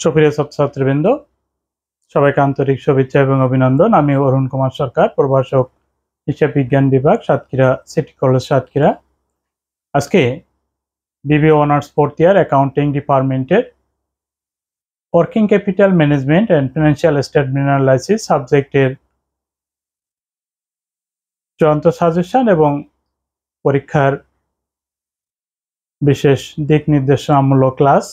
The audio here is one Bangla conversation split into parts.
সুপ্রিয় ছাত্রছাত্রীবৃন্দ, সবাইকে আন্তরিক শুভেচ্ছা এবং অভিনন্দন। আমি অরুণ কুমার সরকার, প্রভাষক, হিসাব বিজ্ঞান বিভাগ, সাতক্ষীরা সিটি কলেজ, সাতক্ষীরা। আজকে BBA honours fourth year accounting ডিপার্টমেন্টের working capital management and financial statement analysis সাবজেক্টের চূড়ান্ত সাজেশন এবং পরীক্ষার বিশেষ দিক নির্দেশনামূলক class.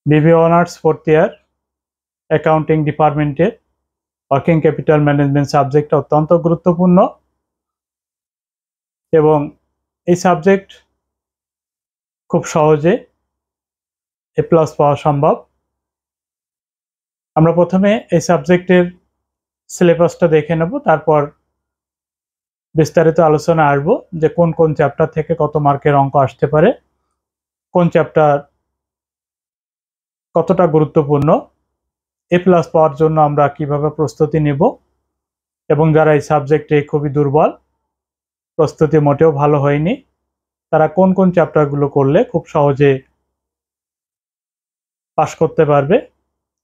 BBA honours fourth year accounting ডিপার্টমেন্টের ওয়ার্কিং ক্যাপিটাল ম্যানেজমেন্ট সাবজেক্ট অত্যন্ত গুরুত্বপূর্ণ এবং এই সাবজেক্ট খুব সহজে এ প্লাস পাওয়া সম্ভব। আমরা প্রথমে এই সাবজেক্টের সিলেবাসটা দেখে নেব, তারপর বিস্তারিত আলোচনা আসবো যে কোন কোন চ্যাপ্টার থেকে কত মার্কের অঙ্ক আসতে পারে, কোন চ্যাপ্টার কতটা গুরুত্বপূর্ণ, এ প্লাস পাওয়ার জন্য আমরা কিভাবে প্রস্তুতি নেব, এবং যারা এই সাবজেক্টে খুবই দুর্বল, প্রস্তুতি মোটেও ভালো হয়নি, তারা কোন কোন চ্যাপ্টারগুলো করলে খুব সহজে পাস করতে পারবে,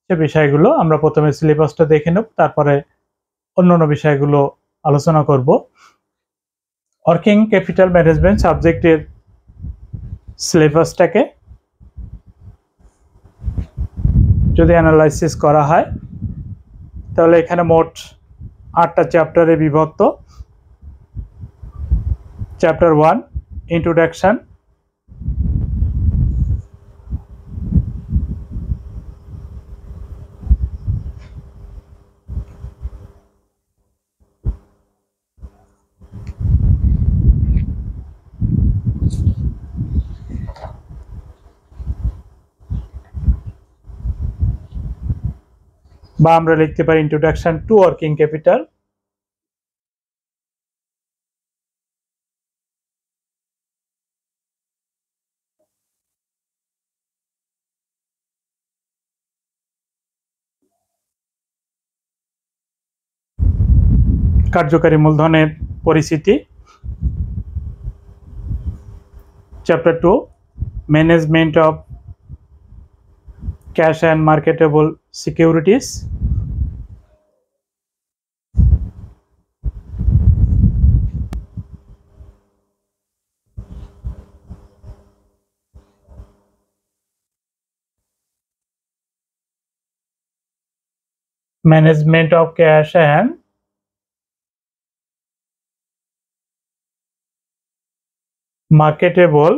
সে বিষয়গুলো আমরা প্রথমে সিলেবাসটা দেখে নেব, তারপরে অন্যান্য বিষয়গুলো আলোচনা করব। ওয়ার্কিং ক্যাপিটাল ম্যানেজমেন্ট সাবজেক্টের সিলেবাসটাকে যদি অ্যানালাইসিস করা হয় তাহলে এখানে মোট 8টা চ্যাপ্টারে বিভক্ত। চ্যাপ্টার 1 ইন্ট্রোডাকশন, বা আমরা লিখতে পারি ইন্ট্রোডাকশন টু ওয়ার্কিং ক্যাপিটাল। কার্যকারী মূলধনের পরিচিতি। Chapter 2 management of cash and marketable securities. Management of cash and marketable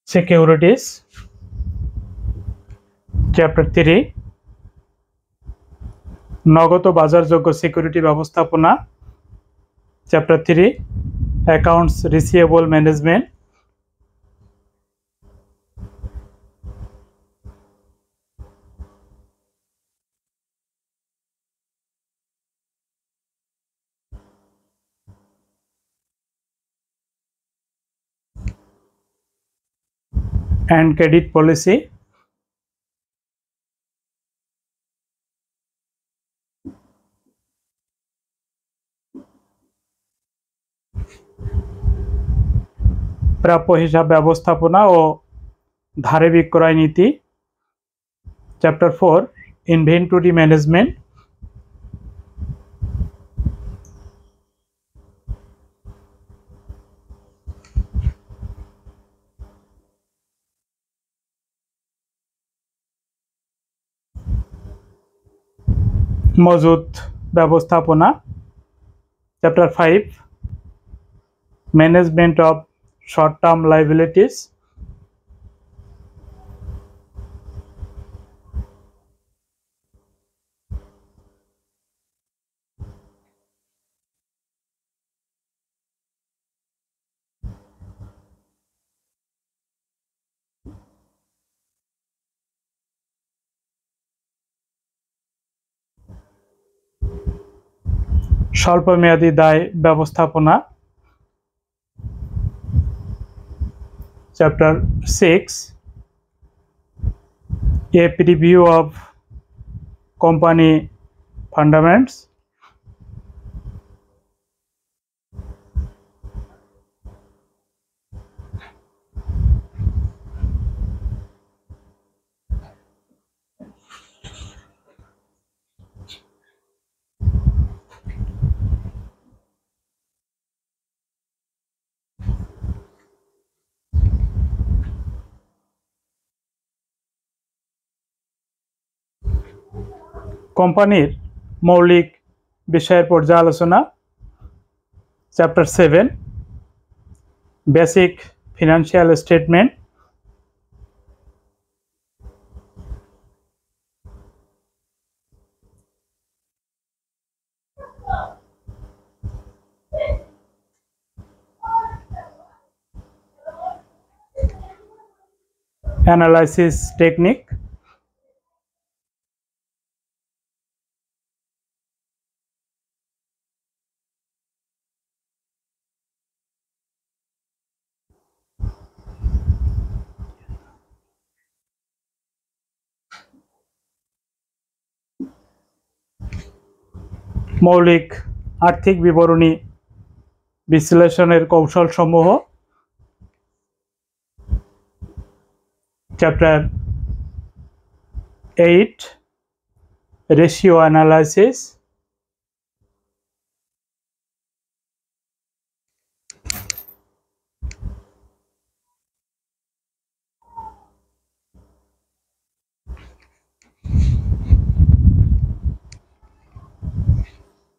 securities. Chapter 3 নগদ বাজারযোগ্য সিকিউরিটি ব্যবস্থাপনা। Chapter 3 accounts receivable management. and credit policy. প্রাপ্য হিসাব ব্যবস্থাপনা ও ধারে বিক্রয় নীতি। Chapter 4 inventory management. মজুত ব্যবস্থাপনা। Chapter 5 management of short term liabilities. স্বল্পমেয়াদী দায় ব্যবস্থাপনা। Chapter 6 a preview of company fundamentals, কোম্পানির মৌলিক বিষয়ের পর্যালোচনা, chapter 7 basic financial statement, analysis technique, মৌলিক আর্থিক বিবরণী বিশ্লেষণের কৌশলসমূহ, চ্যাপ্টার 8 রেশিও অ্যানালাইসিস,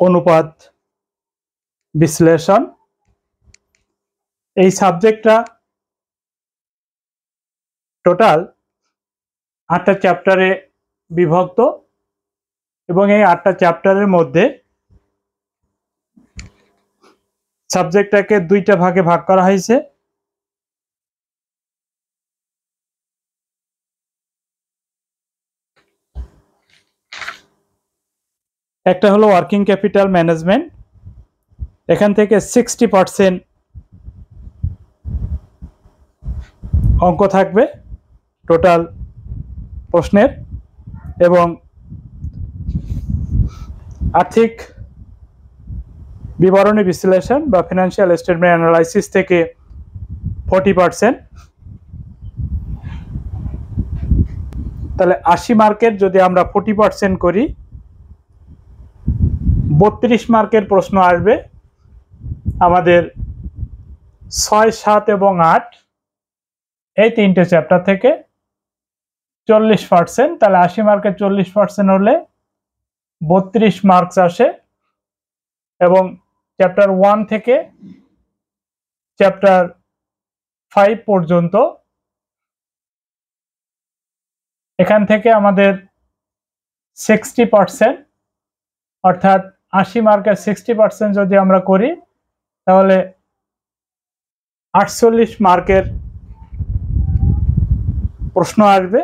অনুপাত বিশ্লেষণ। এই সাবজেক্টটা টোটাল 8টা চ্যাপ্টারে বিভক্ত এবং এই 8টা চ্যাপ্টারের মধ্যে সাবজেক্টটাকে 2টা ভাগে ভাগ করা হয়েছে। একটা হলো ওয়ার্কিং ক্যাপিটাল ম্যানেজমেন্ট, এখান থেকে 60% অঙ্ক থাকবে টোটাল প্রশ্নের, এবং আর্থিক বিবরণী বিশ্লেষণ বা ফিনান্সিয়াল স্টেটমেন্ট অ্যানালাইসিস থেকে 40%। তাহলে 80 মার্কের যদি আমরা 40% করি, 32 মার্কের প্রশ্ন আসবে আমাদের 6, 7 এবং 8 এই 3টে চ্যাপ্টার থেকে 40%। তাহলে 80 মার্কের 40% হলে 32 মার্কস আসে, এবং চ্যাপ্টার 1 থেকে চ্যাপ্টার 5 পর্যন্ত এখান থেকে আমাদের 60%, অর্থাৎ 80 মার্কের 60% যদি আমরা করি তাহলে 48 মার্কের প্রশ্ন আসবে।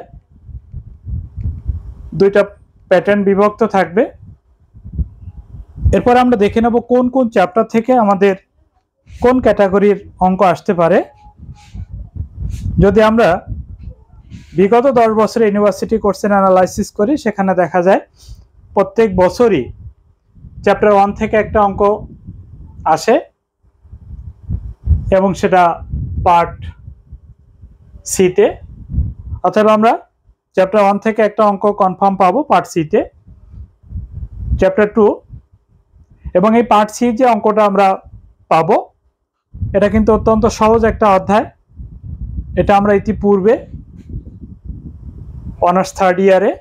2টা প্যাটার্ন বিভক্ত থাকবে। এরপর আমরা দেখে নেব কোন কোন চ্যাপ্টার থেকে আমাদের কোন ক্যাটাগরির অঙ্ক আসতে পারে। যদি আমরা বিগত 10 বছরে ইউনিভার্সিটি কোশ্চেন অ্যানালাইসিস করি, সেখানে দেখা যায় প্রত্যেক বছরই চ্যাপ্টার 1 থেকে একটা অঙ্ক আসে, এবং সেটা পার্ট সিতে। অথবা আমরা চ্যাপ্টার 1 থেকে একটা অঙ্ক কনফার্ম পাবো পার্ট সিতে, চ্যাপ্টার 2, এবং এই পার্ট সি যে অঙ্কটা আমরা পাবো এটা কিন্তু অত্যন্ত সহজ একটা অধ্যায়। এটা আমরা ইতিপূর্বে অনার্স 3rd ইয়ারে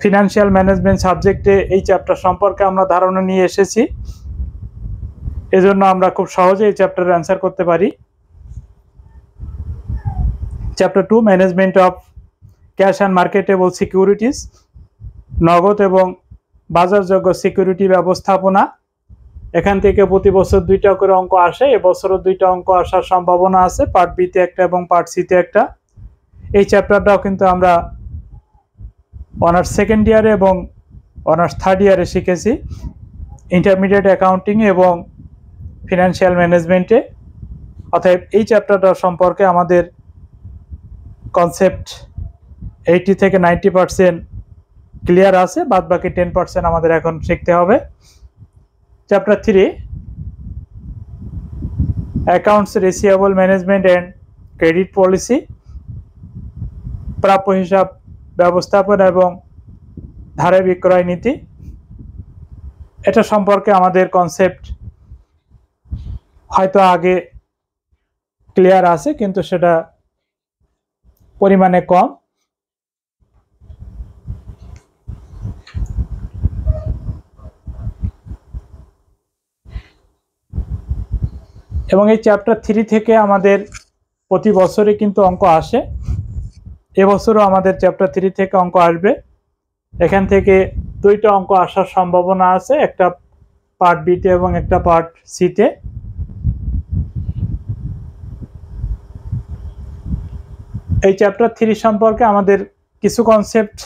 ফিনান্সিয়াল ম্যানেজমেন্ট সাবজেক্টে এই চ্যাপ্টার সম্পর্কে আমরা ধারণা নিয়ে এসেছি, এজন্য আমরা খুব সহজে এই চ্যাপ্টারের অ্যান্সার করতে পারি। Chapter 2 management of cash and marketable securities, নগদ এবং বাজারযোগ্য সিকিউরিটি ব্যবস্থাপনা। এখান থেকে প্রতি বছর 2টা করে অঙ্ক আসে, এবছরও 2টা অঙ্ক আসার সম্ভাবনা আছে, পার্ট বিতে একটা এবং পার্ট সিতে একটা। এই চ্যাপ্টারটাও কিন্তু আমরা অনার্স 2nd ইয়ারে এবং অনার্স 3rd ইয়ারে শিখেছি, ইন্টারমিডিয়েট অ্যাকাউন্টিং এবং ফিনান্সিয়াল ম্যানেজমেন্টে। অতএব এই চ্যাপ্টারটা সম্পর্কে আমাদের কনসেপ্ট 80 থেকে 90% ক্লিয়ার আছে, বাদ বাকি 10% আমাদের এখন শিখতে হবে। Chapter 3 accounts receivable management and credit policy, প্রাপ্য হিসাব ব্যবস্থাপনা এবং ধারে বিক্রয় নীতি। এটা সম্পর্কে আমাদের কনসেপ্ট হয়তো আগে ক্লিয়ার আছে, কিন্তু সেটা পরিমাণে কম। এবং এই চ্যাপ্টার 3 থেকে আমাদের প্রতি বছরই কিন্তু অঙ্ক আসে। এবছরও আমাদের চ্যাপ্টার 3 থেকে অঙ্ক আসবে। এখান থেকে 2টা অঙ্ক আসার সম্ভাবনা আছে, একটা পার্ট বিতে এবং একটা পার্ট সিতে। এই চ্যাপ্টার 3 সম্পর্কে আমাদের কিছু কনসেপ্ট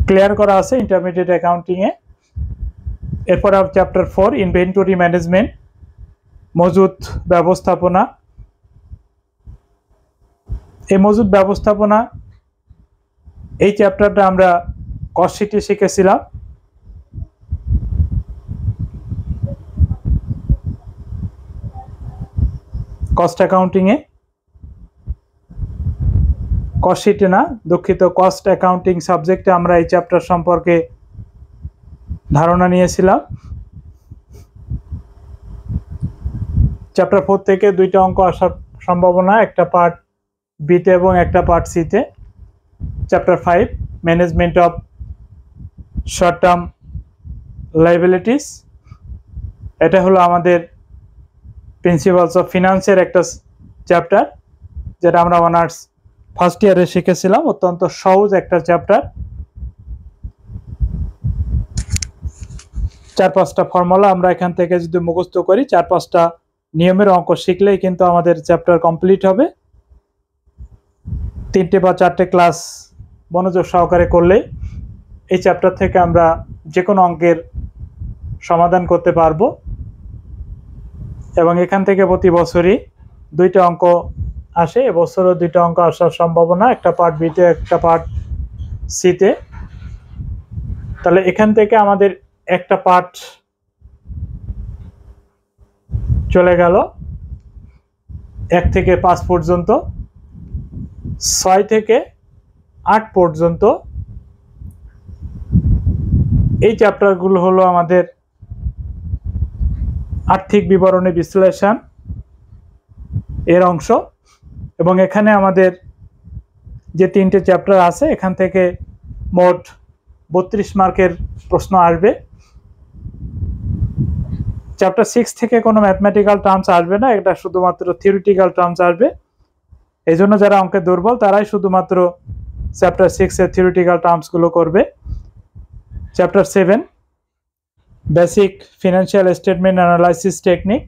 ক্লিয়ার করা আছে ইন্টারমিডিয়েট অ্যাকাউন্টিংয়ে। এরপর চ্যাপ্টার 4 ইনভেন্টরি ম্যানেজমেন্ট, মজুত ব্যবস্থাপনা। এই মজুত ব্যবস্থাপনা এই চ্যাপ্টারটা আমরা কস্ট শিটে শিখেছিলাম। কস্ট অ্যাকাউন্টিংয়ে, কস্ট শিটে না, দুঃখিত, কস্ট অ্যাকাউন্টিং সাবজেক্টে আমরা এই চ্যাপ্টার সম্পর্কে ধারণা নিয়েছিলাম। চ্যাপ্টার 4 থেকে 2টা অঙ্ক আসার সম্ভাবনা, একটা পার্ট বিতে এবং একটা পার্ট সিতে। Chapter 5 management of short term liabilities, এটা হলো আমাদের প্রিন্সিপালস অফ ফিনান্সের একটা চ্যাপ্টার, যেটা আমরা অনার্স ফার্স্ট ইয়ারে শিখেছিলাম। অত্যন্ত সহজ একটা চ্যাপ্টার। 4-5টা ফর্মুলা আমরা এখান থেকে যদি মুখস্থ করি, 4-5টা নিয়মের অঙ্ক শিখলেই কিন্তু আমাদের চ্যাপ্টার কমপ্লিট হবে। 3টে বা 4টে ক্লাস মনোযোগ সহকারে করলেই এই চ্যাপ্টার থেকে আমরা যে কোনো অঙ্কের সমাধান করতে পারবো। এবং এখান থেকে প্রতি বছরই 2টা অঙ্ক আসে। এবছরও 2টা অঙ্ক আসার সম্ভাবনা, একটা পার্ট বিতে একটা পার্ট সিতে। তাহলে এখান থেকে আমাদের একটা পার্ট চলে গেল 1 থেকে 5 পর্যন্ত, 6 থেকে 8 পর্যন্ত এই চ্যাপ্টারগুলো হলো আমাদের আর্থিক বিবরণী বিশ্লেষণ এর অংশ। এবং এখানে আমাদের যে 3টে চ্যাপ্টার আছে, এখান থেকে মোট 32 মার্কের প্রশ্ন আসবে। চ্যাপ্টার 6 থেকে কোনো ম্যাথমেটিক্যাল টার্মস আসবে না, এটা শুধুমাত্র থিওরিটিক্যাল টার্মস আসবে। এই জন্য যারা অঙ্কে দুর্বল তারাই শুধুমাত্র চ্যাপ্টার 6-এর থিওরিটিক্যাল টার্মসগুলো করবে। Chapter 7 basic financial statement analysis technique,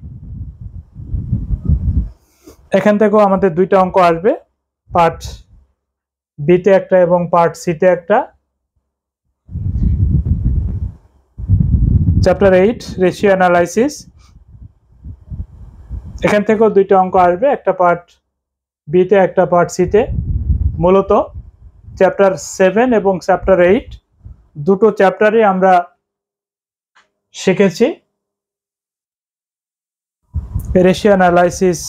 এখান থেকেও আমাদের 2টা অঙ্ক আসবে, পার্ট বিতে একটা এবং পার্ট সিতে একটা। চ্যাপ্টার 8 রেশিও অ্যানালাইসিস, এখান থেকেও 2টা অঙ্ক আসবে, একটা পার্ট বিতে একটা পার্ট সিতে। মূলত চ্যাপ্টার 7 এবং চ্যাপ্টার 8 দুটো চ্যাপ্টারই আমরা শিখেছি রেশিও অ্যানালাইসিস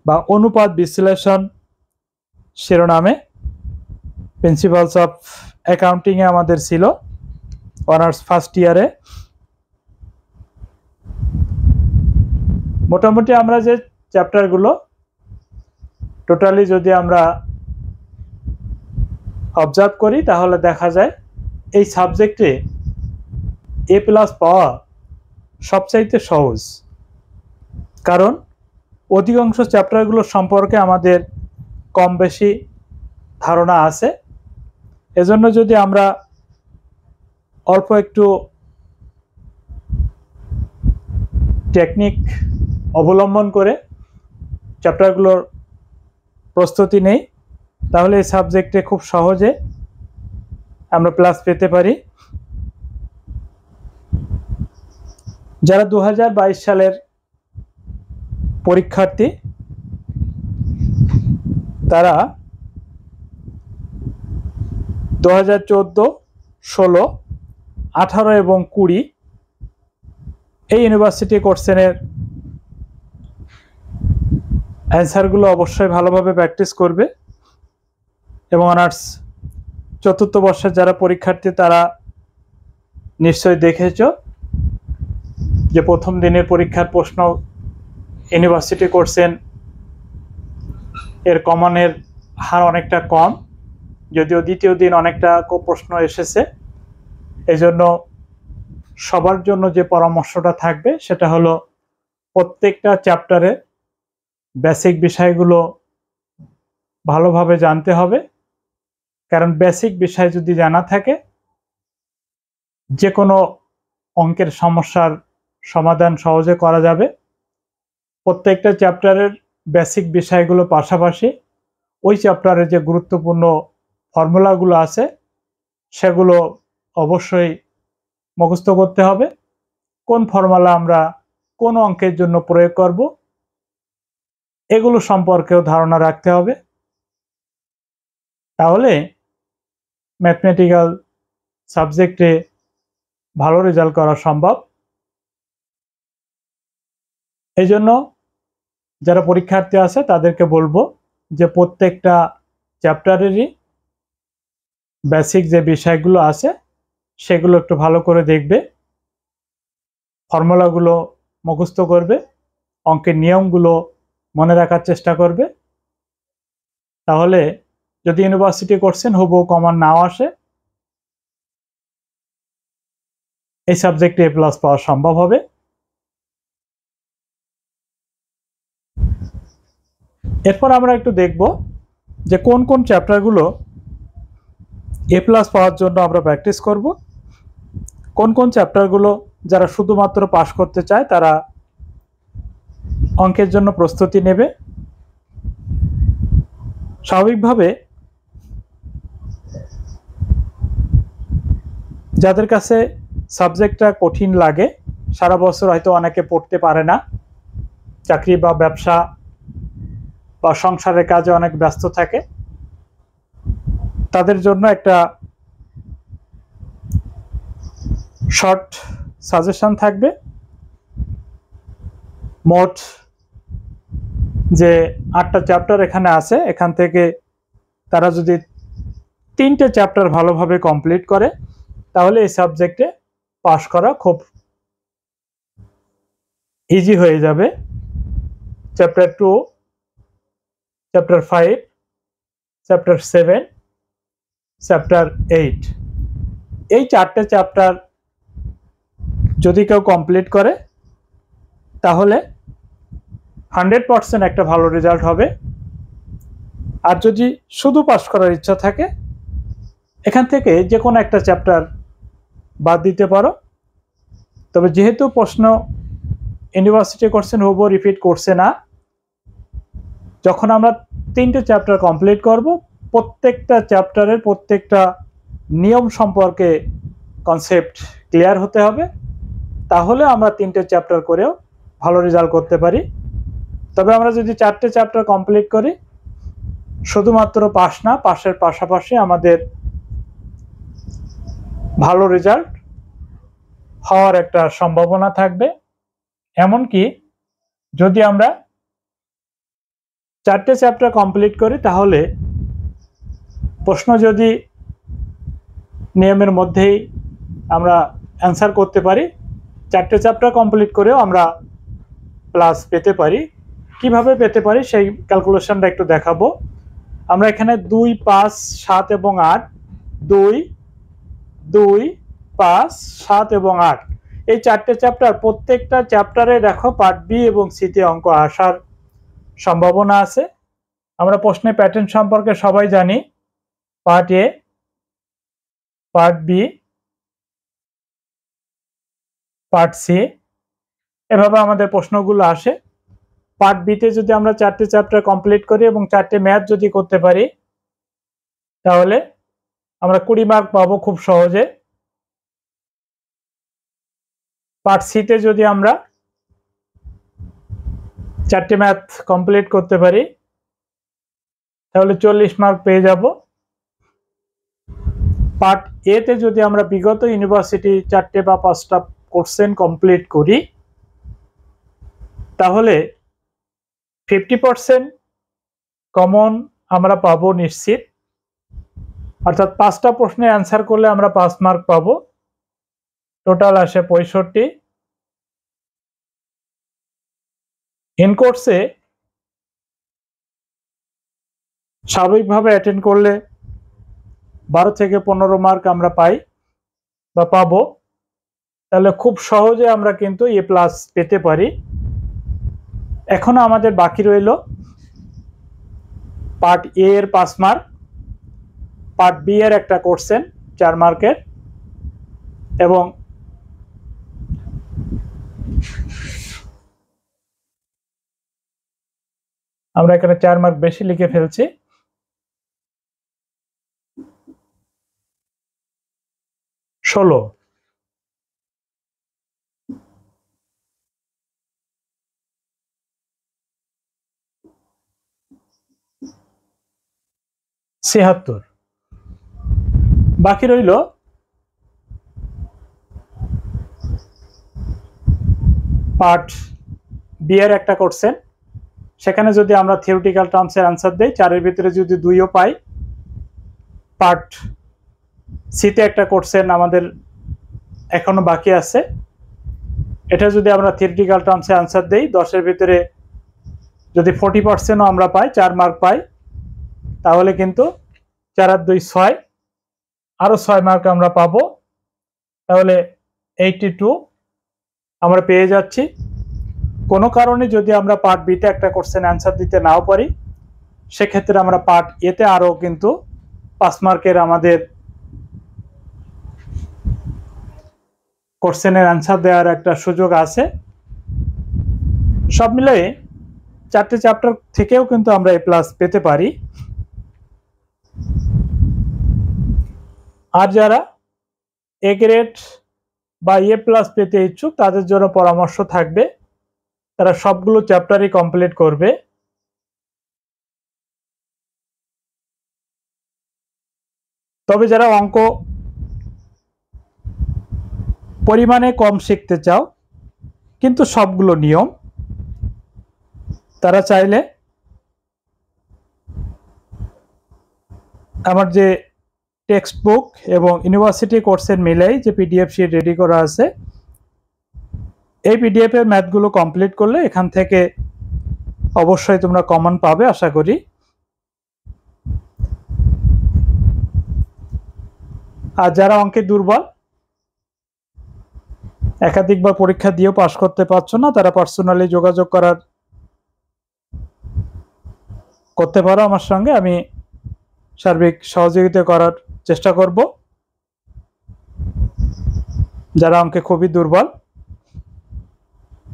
বা অনুপাত বিশ্লেষণ শিরোনামে। প্রিন্সিপালস অফ অ্যাকাউন্টিংয়ে আমাদের ছিল অনার্স ফার্স্ট ইয়ারে। মোটামুটি আমরা যে চ্যাপ্টারগুলো টোটালি যদি আমরা অবজার্ভ করি, তাহলে দেখা যায় এই সাবজেক্টে A+ পাওয়া সবচাইতে সহজ, কারণ অধিকাংশ চ্যাপ্টারগুলো সম্পর্কে আমাদের কম বেশি ধারণা আছে। এজন্য যদি আমরা অল্প একটু টেকনিক অবলম্বন করে চ্যাপ্টারগুলোর প্রস্তুতি নেই, তাহলে এই সাবজেক্টে খুব সহজে আমরা প্লাস পেতে পারি। যারা 2022 সালের পরীক্ষার্থী তারা 2014, 16, 18 এবং 20 এই ইউনিভার্সিটি কোশ্চেনের অ্যান্সারগুলো অবশ্যই ভালোভাবে প্র্যাকটিস করবে। এবং অনার্স চতুর্থ বর্ষের যারা পরীক্ষার্থী তারা নিশ্চয়ই দেখেছ যে প্রথম দিনের পরীক্ষার প্রশ্ন ইউনিভার্সিটি কোশ্চেন এর কমনের হার অনেকটা কম, যদিও দ্বিতীয় দিন অনেকটা প্রশ্ন এসেছে। এজন্য সবার জন্য যে পরামর্শটা থাকবে সেটা হলো প্রত্যেকটা চ্যাপ্টারে বেসিক বিষয়গুলো ভালোভাবে জানতে হবে, কারণ বেসিক বিষয় যদি জানা থাকে যে কোনো অঙ্কের সমস্যার সমাধান সহজে করা যাবে। প্রত্যেকটা চ্যাপ্টারের বেসিক বিষয়গুলো পাশাপাশি ওই চ্যাপ্টারে যে গুরুত্বপূর্ণ ফর্মুলাগুলো আছে সেগুলো অবশ্যই মুখস্থ করতে হবে। কোন ফর্মুলা আমরা কোন অঙ্কের জন্য প্রয়োগ করব এগুলো সম্পর্কেও ধারণা রাখতে হবে, তাহলে ম্যাথমেটিক্যাল সাবজেক্টে ভালো রেজাল্ট করা সম্ভব। এই জন্য যারা পরীক্ষার্থী আছে তাদেরকে বলবো যে প্রত্যেকটা চ্যাপ্টারেরই বেসিক যে বিষয়গুলো আছে সেগুলো একটু ভালো করে দেখবে, ফর্মুলাগুলো মুখস্থ করবে, অঙ্কের নিয়মগুলো মনে রাখার চেষ্টা করবে। তাহলে যদি ইউনিভার্সিটি কোশ্চেন হুবহু কমন নাও আসে, এই সাবজেক্টে A+ পাওয়া সম্ভব হবে। এরপর আমরা একটু দেখব যে কোন কোন চ্যাপ্টারগুলো A+ পাওয়ার জন্য আমরা প্র্যাকটিস করব, কোন কোন চ্যাপ্টারগুলো যারা শুধুমাত্র পাস করতে চায় তারা অঙ্কের জন্য প্রস্তুতি নেবে। স্বাভাবিকভাবে যাদের কাছে সাবজেক্টটা কঠিন লাগে, সারা বছর হয়তো অনেকে পড়তে পারে না, চাকরি বা ব্যবসা বা সংসারের কাজে অনেক ব্যস্ত থাকে, তাদের জন্য একটা শর্ট সাজেশন থাকবে। মোট যে 8টা চ্যাপ্টার এখানে আছে, এখান থেকে তারা যদি 3টে চ্যাপ্টার ভালোভাবে কমপ্লিট করে তাহলে এই সাবজেক্টে পাস করা খুব ইজি হয়ে যাবে। চ্যাপ্টার 2, চ্যাপ্টার 5, চ্যাপ্টার 7, চ্যাপ্টার 8 এই 4টে চ্যাপ্টার যদি কেউ কমপ্লিট করে তাহলে 100% একটা ভালো রেজাল্ট হবে। আর যদি শুধু পাস করার ইচ্ছা থাকে এখান থেকে যে কোনো একটা চ্যাপ্টার বাদ দিতে পারো। তবে যেহেতু প্রশ্ন ইউনিভার্সিটি কোশ্চেন হুবহু রিপিট করছে না, যখন আমরা 3টে চ্যাপ্টার কমপ্লিট করব প্রত্যেকটা চ্যাপ্টারের প্রত্যেকটা নিয়ম সম্পর্কে কনসেপ্ট ক্লিয়ার হতে হবে, তাহলে আমরা 3টে চ্যাপ্টার করেও ভালো রেজাল্ট করতে পারি। তবে আমরা যদি 4টে চ্যাপ্টার কমপ্লিট করি শুধুমাত্র পাস না, পাসের পাশাপাশি আমাদের ভালো রেজাল্ট হওয়ার একটা সম্ভাবনা থাকবে। এমনকি যদি আমরা 4টে চ্যাপ্টার কমপ্লিট করি তাহলে প্রশ্ন যদি নিয়মের মধ্যেই আমরা অ্যান্সার করতে পারি, 4টে চ্যাপ্টার কমপ্লিট করেও আমরা প্লাস পেতে পারি। কিভাবে পেতে পারি সেই ক্যালকুলেশনটা একটু দেখাবো। আমরা এখানে 2, 5, 7 এবং 8, 2, 2, 5, 7 এবং 8 এই 4টে চ্যাপ্টার, প্রত্যেকটা চ্যাপ্টারে দেখো পার্ট বি এবং সিতে অঙ্ক আসার সম্ভাবনা আছে। আমরা প্রশ্নের প্যাটার্ন সম্পর্কে সবাই জানি, part A, part B, part C, এভাবে আমাদের প্রশ্নগুলো আসে। পার্ট বিতে যদি আমরা 4টে চ্যাপ্টার কমপ্লিট করি এবং 4টে ম্যাথ যদি করতে পারি তাহলে আমরা 20 মার্ক পাবো খুব সহজে। পার্ট সিতে যদি আমরা 4টে ম্যাথ কমপ্লিট করতে পারি তাহলে 40 মার্ক পেয়ে যাব। পার্ট এ তে যদি আমরা বিগত ইউনিভার্সিটি 4টে বা 5টা কোশ্চেন কমপ্লিট করি তাহলে 50% কমন আমরা পাবো নিশ্চিত, অর্থাৎ 5টা প্রশ্নে অ্যান্সার করলে আমরা 5 মার্ক পাবো, টোটাল আসে 65। ইন কোর্সে স্বাভাবিকভাবে অ্যাটেন্ড করলে 12 থেকে 15 মার্ক আমরা পাই বা পাবো, তাহলে খুব সহজে আমরা কিন্তু এ প্লাস পেতে পারি। এখনো আমাদের বাকি রইল পার্ট এ এর 5 মার্ক, পার্ট বি এর একটা কোশ্চেন 4 মার্কের, এবং আমরা এখানে 4 মার্ক বেশি লিখে ফেলছি। 16 76। বাকি রইল পার্ট বি এর একটা কোশ্চেন, সেখানে যদি আমরা থিওরিটিক্যাল টার্মসের অ্যান্সার দেই, 4-এর ভিতরে যদি 2ও পাই। পার্ট সিতে একটা কোশ্চেন আমাদের এখনো বাকি আছে, এটা যদি আমরা থিওরিটিক্যাল টার্মসে অ্যান্সার দেই, 10-এর ভিতরে যদি 40%ও আমরা পাই, 4 মার্ক পাই, তাহলে কিন্তু 4 আর 2 6, আরো 6 মার্ক আমরা পাবো, তাহলে 82 আমরা পেয়ে যাচ্ছি। কোনো কারণে যদি আমরা পার্ট বিতে একটা কোশ্চেন অ্যান্সার দিতে নাও পারি, সেক্ষেত্রে আমরা পার্ট এতে আরো কিন্তু 5 মার্কের আমাদের কোশ্চেনের অ্যান্সার দেওয়ার একটা সুযোগ আছে। সব মিলিয়ে 4টে চ্যাপ্টার থেকেও কিন্তু আমরা এ প্লাস পেতে পারি। আর যারা এ গ্রেড বা এ প্লাস পেতে ইচ্ছুক তাদের জন্য পরামর্শ থাকবে তারা সবগুলো চ্যাপ্টারই কমপ্লিট করবে। তবে যারা অঙ্ক পরিমাণে কম শিখতে চাও কিন্তু সবগুলো নিয়ম, তারা চাইলে আমার যে টেক্সট বুক এবং ইউনিভার্সিটি কোর্সের মিলেই যে পিডিএফ শিট রেডি করা আছে, এই পিডিএফ এর ম্যাথগুলো কমপ্লিট করলে এখান থেকে অবশ্যই তোমরা কমন পাবে আশা করি। আর যারা অঙ্কে দুর্বল, একাধিকবার পরীক্ষা দিয়েও পাশ করতে পারছো না, তারা পার্সোনালি যোগাযোগ করতে পারো আমার সঙ্গে, আমি সার্বিক সহযোগিতা করার চেষ্টা করব। যারা অঙ্কে খুবই দুর্বল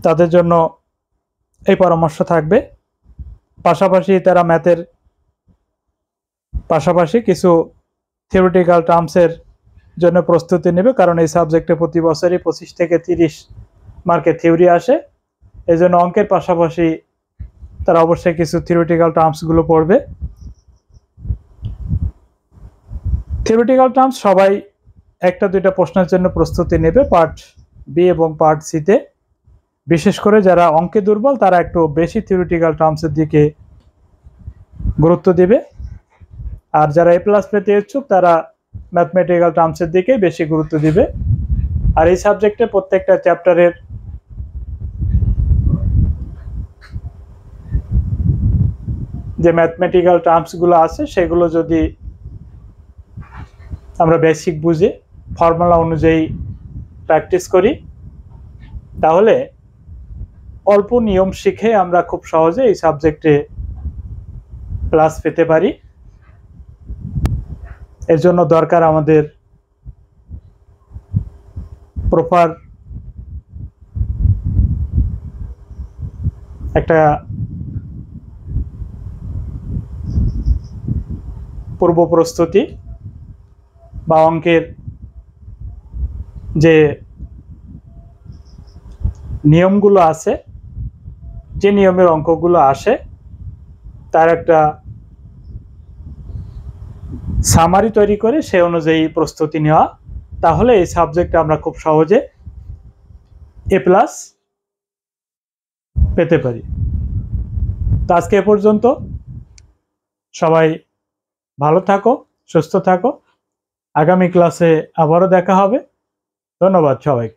তাদের জন্য এই পরামর্শ থাকবে। পাশাপাশি তারা ম্যাথের পাশাপাশি কিছু থিওরিটিক্যাল টার্মসের জন্য প্রস্তুতি নেবে, কারণ এই সাবজেক্টে প্রতি বছরই 25 থেকে 30 মার্কের থিওরি আসে। এই জন্য অঙ্কের পাশাপাশি তারা অবশ্যই কিছু থিওরিটিক্যাল টার্মসগুলো পড়বে। থিওরিটিক্যাল টার্মস সবাই 1-2টা প্রশ্নের জন্য প্রস্তুতি নেবে পার্ট বি এবং পার্ট সিতে। বিশেষ করে যারা অঙ্কে দুর্বল তারা একটু বেশি থিওরিটিক্যাল টার্মসের দিকে গুরুত্ব দেবে, আর যারা এ প্লাস পেতে ইচ্ছুক তারা ম্যাথমেটিক্যাল টার্মসের দিকে বেশি গুরুত্ব দিবে। আর এই সাবজেক্টে প্রত্যেকটা চ্যাপ্টারের যে ম্যাথমেটিক্যাল টার্মসগুলো আছে সেগুলো যদি আমরা বেসিক বুঝে ফর্মুলা অনুযায়ী প্র্যাকটিস করি, তাহলে অল্প নিয়ম শিখে আমরা খুব সহজে এই সাবজেক্টে প্লাস পেতে পারি। এর জন্য দরকার আমাদের প্রপার একটা পূর্ব প্রস্তুতি বা অঙ্কের যে নিয়মগুলো আছে, যে নিয়মের অঙ্কগুলো আসে তার একটা সামারি তৈরি করে সে অনুযায়ী প্রস্তুতি নেওয়া, তাহলে এই সাবজেক্টে আমরা খুব সহজে A+ পেতে পারি। তো আজকে এ পর্যন্ত। সবাই ভালো থাকো, সুস্থ থাকো। আগামী ক্লাসে আবারও দেখা হবে। ধন্যবাদ সবাইকে।